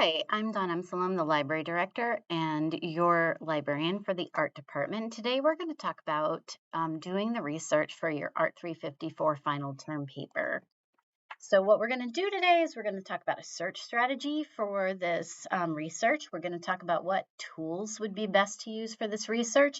Hi, I'm Dawn Amsalam, the library director and your librarian for the art department. Today we're going to talk about doing the research for your Art 354 final term paper. So what we're going to do today is we're going to talk about a search strategy for this research. We're going to talk about what tools would be best to use for this research.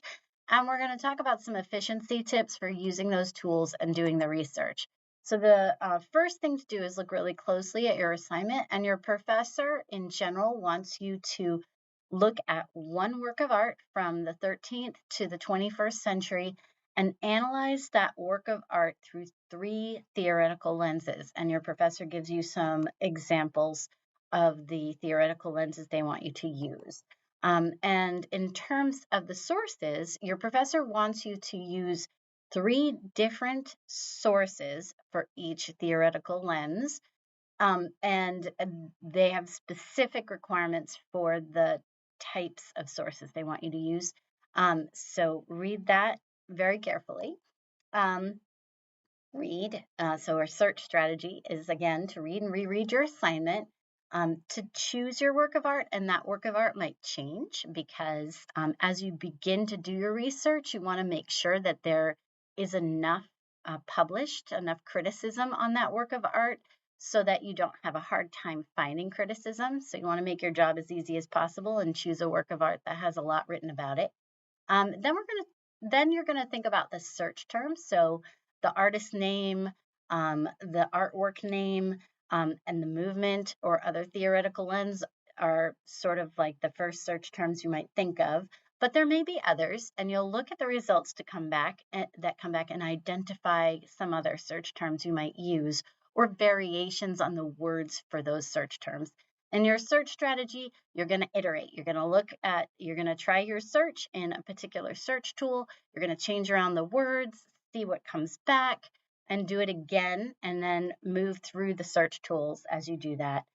And we're going to talk about some efficiency tips for using those tools and doing the research. So the first thing to do is look really closely at your assignment, and your professor in general wants you to look at one work of art from the 13th to the 21st century and analyze that work of art through three theoretical lenses. And your professor gives you some examples of the theoretical lenses they want you to use. And in terms of the sources, your professor wants you to use three different sources for each theoretical lens. And they have specific requirements for the types of sources they want you to use. So read that very carefully. So our search strategy is, again, to read and reread your assignment, to choose your work of art, and that work of art might change because as you begin to do your research, you want to make sure that there is enough published, enough criticism on that work of art so that you don't have a hard time finding criticism. So you want to make your job as easy as possible and choose a work of art that has a lot written about it. Then you're going to think about the search terms. So the artist name, the artwork name, and the movement or other theoretical lens are sort of like the first search terms you might think of, but there may be others, and you'll look at the results to come back and identify some other search terms you might use or variations on the words for those search terms. In your search strategy, you're going to iterate. You're going to try your search in a particular search tool. You're going to change around the words, see what comes back, and do it again, and then move through the search tools as you do that.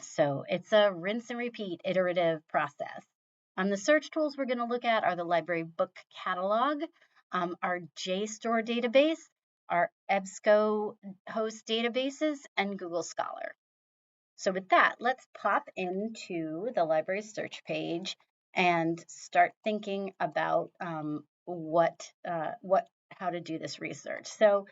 So it's a rinse and repeat iterative process. The search tools we're going to look at are the library book catalog, our JSTOR database, our EBSCO host databases, and Google Scholar. So with that, let's pop into the library search page and start thinking about how to do this research. So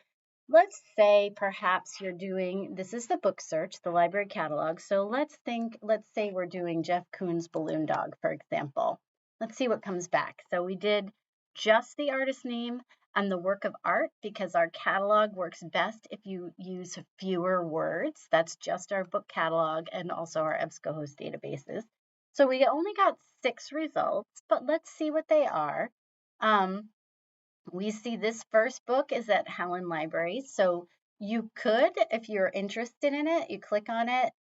let's say perhaps this is the book search, the library catalog. So let's say we're doing Jeff Koons' Balloon Dog, for example. Let's see what comes back. So we did just the artist name and the work of art because our catalog works best if you use fewer words. That's just our book catalog and also our EBSCO host databases. So we only got 6 results, but let's see what they are. We see this first book is at Helen Library. So you could, if you're interested in it, you click on it,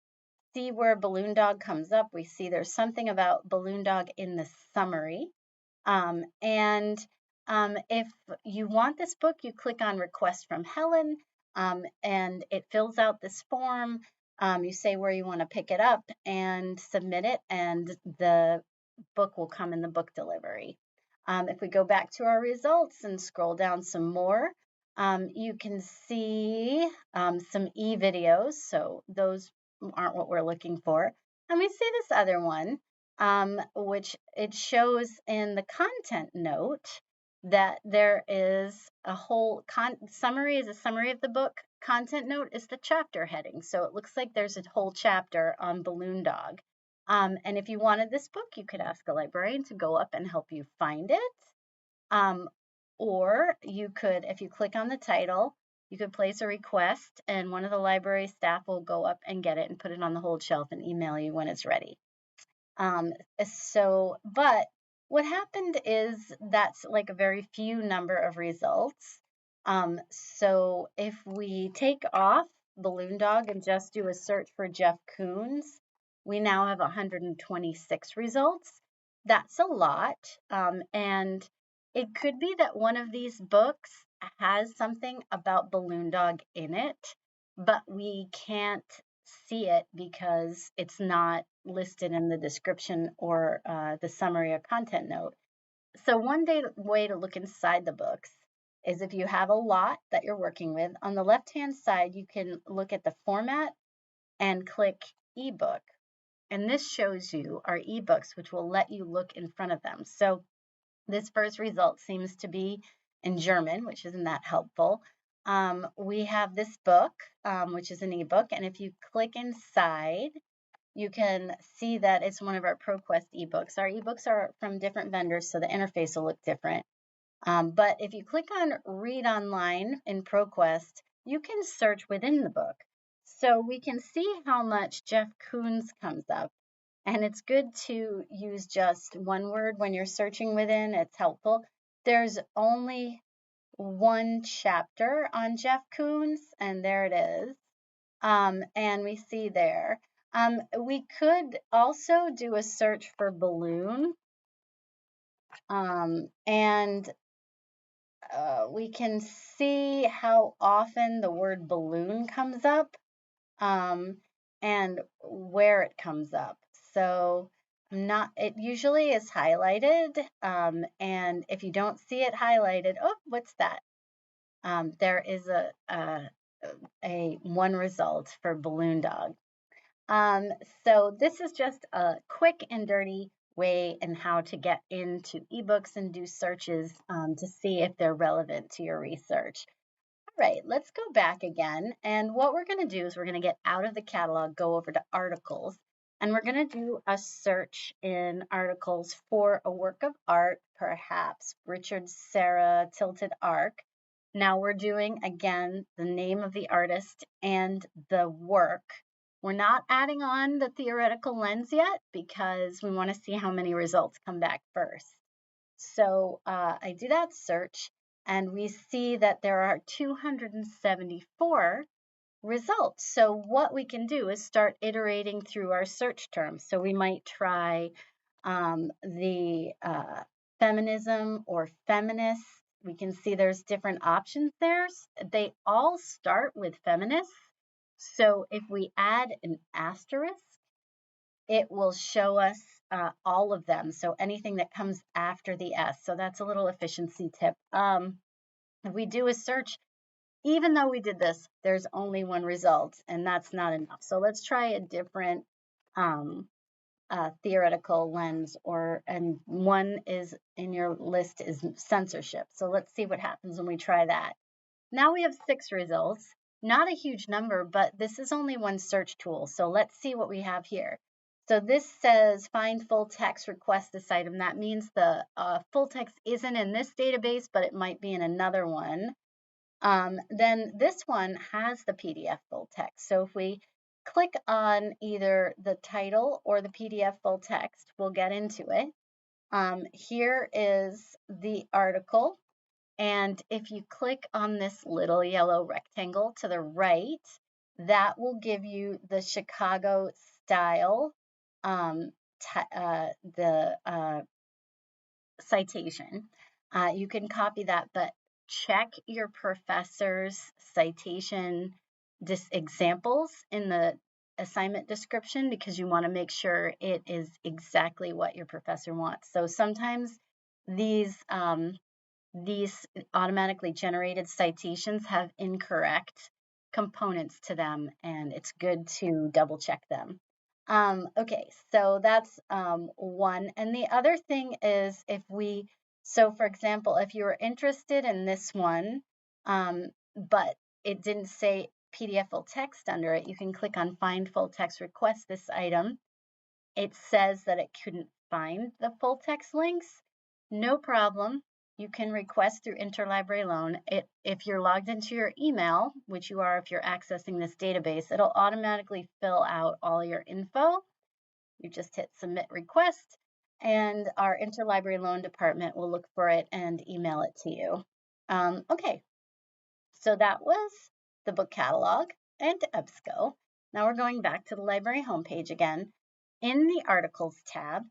see where Balloon Dog comes up. We see there's something about Balloon Dog in the summary. If you want this book, you click on Request from Helen, and it fills out this form. You say where you want to pick it up and submit it, and the book will come in the book delivery. If we go back to our results and scroll down some more, you can see some e-videos. So those aren't what we're looking for. And we see this other one, which it shows in the content note that there is a whole summary is a summary of the book. Content note is the chapter heading. So it looks like there's a whole chapter on Balloon Dog. And if you wanted this book, you could ask a librarian to go up and help you find it. Or you could, if you click on the title, you could place a request and one of the library staff will go up and get it and put it on the hold shelf and email you when it's ready. But what happened is that's like a very few number of results. So if we take off Balloon Dog and just do a search for Jeff Koons, we now have 126 results. That's a lot. And it could be that one of these books has something about Balloon Dog in it, but we can't see it because it's not listed in the description or the summary or content note. So one way to look inside the books is if you have a lot that you're working with, on the left-hand side, you can look at the format and click ebook. And this shows you our ebooks, which will let you look in front of them. So this first result seems to be in German, which isn't that helpful. We have this book, which is an ebook, and if you click inside, you can see that it's one of our ProQuest ebooks. Our ebooks are from different vendors, so the interface will look different. But if you click on Read Online in ProQuest, you can search within the book. So we can see how much Jeff Koons comes up. And it's good to use just one word when you're searching within. It's helpful. There's only one chapter on Jeff Koons, and there it is. And we see there. We could also do a search for balloon. And we can see how often the word balloon comes up and where it comes up. So it usually is highlighted, and if you don't see it highlighted, oh, what's that? There is a one result for balloon dog. So this is just a quick and dirty way in how to get into ebooks and do searches to see if they're relevant to your research. All right, let's go back again. And what we're going to do is we're going to get out of the catalog, go over to articles, and we're going to do a search in articles for a work of art, perhaps Richard Serra Tilted Arc. Now we're doing, again, the name of the artist and the work. We're not adding on the theoretical lens yet because we want to see how many results come back first. So I do that search, and we see that there are 274 results. So what we can do is start iterating through our search terms. So we might try the feminism or feminist. We can see there's different options there. They all start with feminist. So if we add an asterisk, it will show us all of them. So anything that comes after the S. So that's a little efficiency tip. If we do a search, even though we did this, there's only one result, and that's not enough. So let's try a different theoretical lens, and one is in your list is censorship. So let's see what happens when we try that. Now we have 6 results, not a huge number, but this is only one search tool. So let's see what we have here. So this says find full text, request this item. That means the full text isn't in this database, but it might be in another one. Then this one has the PDF full text. So if we click on either the title or the PDF full text, we'll get into it. Here is the article. And if you click on this little yellow rectangle to the right, that will give you the Chicago style, citation. You can copy that, but check your professor's citation examples in the assignment description because you want to make sure it is exactly what your professor wants. So sometimes these automatically generated citations have incorrect components to them, and it's good to double check them. Okay, so that's one. And the other thing is so for example, if you were interested in this one, but it didn't say PDF full text under it, you can click on Find Full Text, request this item. It says that it couldn't find the full text links. No problem. You can request through interlibrary loan. If you're logged into your email, which you are if you're accessing this database, it'll automatically fill out all your info. You just hit submit request, and our interlibrary loan department will look for it and email it to you. Okay, so that was the book catalog and EBSCO. Now we're going back to the library homepage again. In the articles tab,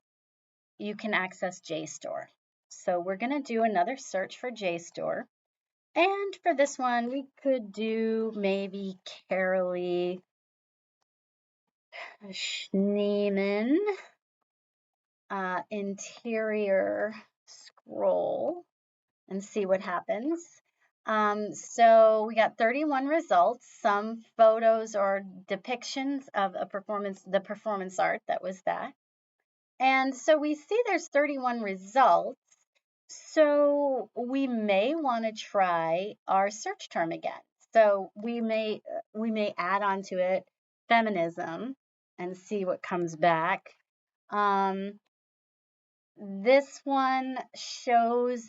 you can access JSTOR. So we're going to do another search for JSTOR. And for this one, we could do maybe Carolee Schneeman, interior scroll, and see what happens. So we got 31 results, some photos or depictions of the performance art that was that. And so we see there's 31 results. So we may want to try our search term again. So we may add on to it feminism and see what comes back. This one shows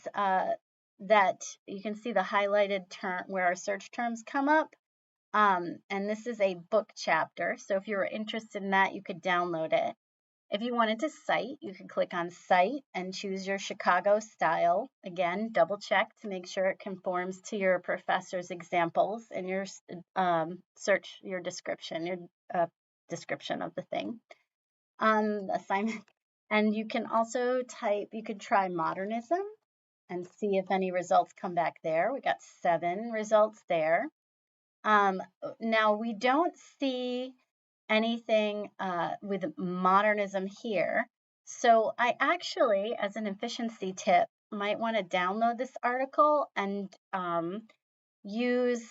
that you can see the highlighted term where our search terms come up. And this is a book chapter. So if you were interested in that, you could download it. If you wanted to cite, you could click on Cite and choose your Chicago style. Again, double check to make sure it conforms to your professor's examples and your search, your description, your description of the thing. Assignment. And you can also type, you could try modernism and see if any results come back there. We got 7 results there. Now we don't see anything with modernism here. So I actually, as an efficiency tip, might want to download this article and use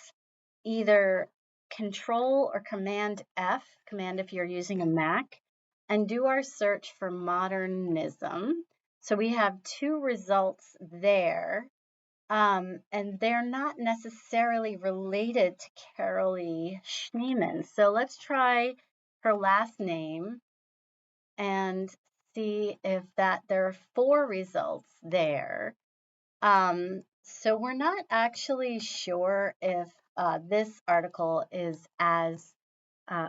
either Control or Command F, Command if you're using a Mac, and do our search for modernism. So we have 2 results there. And they're not necessarily related to Carolee Schneemann. So let's try her last name and see if there are 4 results there. So we're not actually sure if this article is as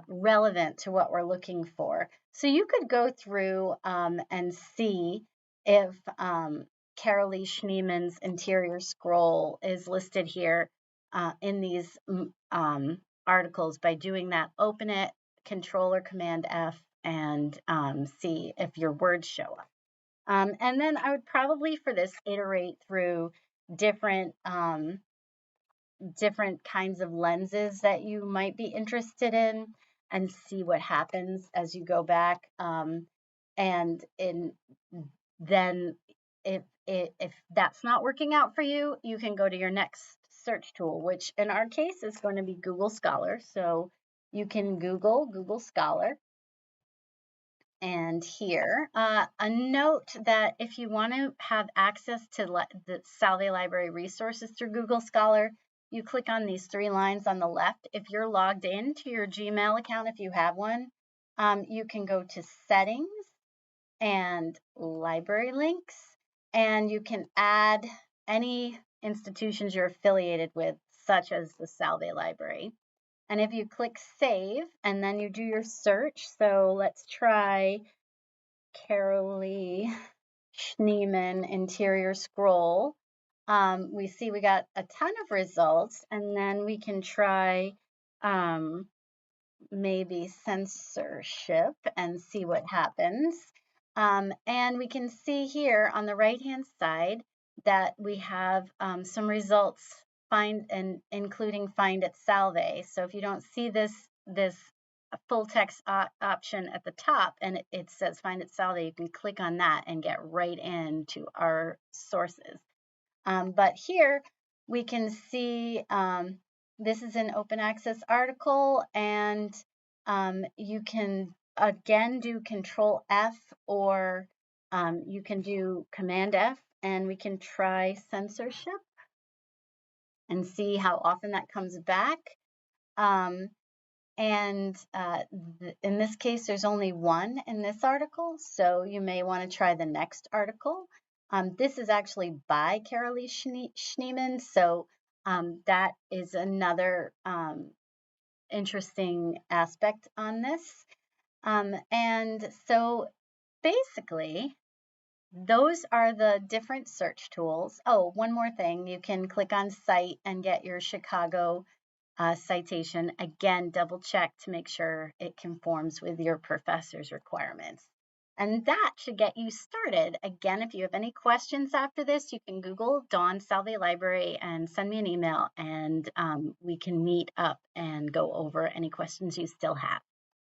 relevant to what we're looking for. So you could go through and see if Carolee Schneemann's interior scroll is listed here in these articles by doing that. Open it, Control or Command F, and see if your words show up. And then I would probably for this iterate through different kinds of lenses that you might be interested in and see what happens as you go back. And then if that's not working out for you, you can go to your next search tool, which in our case is going to be Google Scholar. So you can Google Scholar. And here, a note that if you want to have access to the Salve Library resources through Google Scholar, you click on these 3 lines on the left. If you're logged into your Gmail account, if you have one, you can go to Settings and Library Links, and you can add any institutions you're affiliated with, such as the Salve Library. And if you click Save, and then you do your search, so let's try Carolee Schneemann interior scroll. We see we got a ton of results, and then we can try maybe censorship and see what happens. And we can see here on the right-hand side that we have some results including find at Salve. So if you don't see this full text option at the top and it says find at Salve, you can click on that and get right into our sources. But here we can see this is an open access article, and you can again do Control F, or you can do Command F, and we can try censorship and see how often that comes back. And in this case, there's only 1 in this article, so you may want to try the next article. This is actually by Carolee Schneemann, so that is another interesting aspect on this. And so basically, those are the different search tools. Oh, one more thing, you can click on Cite and get your Chicago citation. Again, double check to make sure it conforms with your professor's requirements. And that should get you started. Again, if you have any questions after this, you can Google Dawn Salve Library and send me an email, and we can meet up and go over any questions you still have.